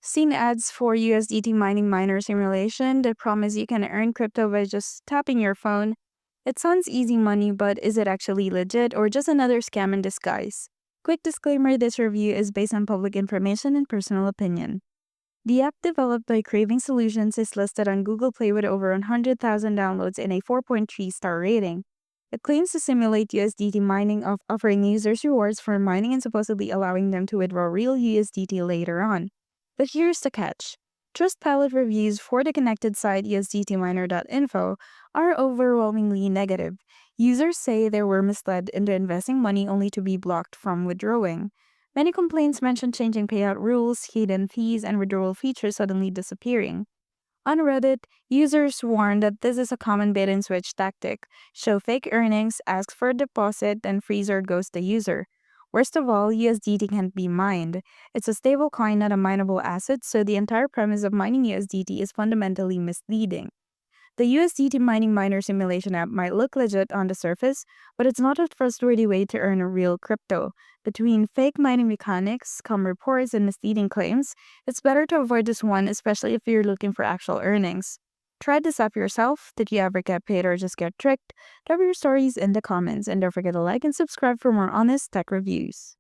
Seen ads for USDT mining miner simulation that promise you can earn crypto by just tapping your phone. It sounds easy money, but is it actually legit or just another scam in disguise? Quick disclaimer, this review is based on public information and personal opinion. The app developed by Craving Solutions is listed on Google Play with over 100,000 downloads and a 4.3-star rating. It claims to simulate USDT mining, offering users rewards for mining and supposedly allowing them to withdraw real USDT later on. But here's the catch. Trustpilot reviews for the connected site usdtminer.info are overwhelmingly negative. Users say they were misled into investing money only to be blocked from withdrawing. Many complaints mention changing payout rules, hidden fees, and withdrawal features suddenly disappearing. On Reddit, users warn that this is a common bait-and-switch tactic: show fake earnings, ask for a deposit, then freeze or ghost the user. Worst of all, USDT can't be mined. It's a stable coin, not a mineable asset, so the entire premise of mining USDT is fundamentally misleading. The USDT mining miner simulation app might look legit on the surface, but it's not a trustworthy way to earn a real crypto. Between fake mining mechanics, scam reports, and misleading claims, it's better to avoid this one, especially if you're looking for actual earnings. Try this app yourself. Did you ever get paid or just get tricked? Drop your stories in the comments, and don't forget to like and subscribe for more honest tech reviews.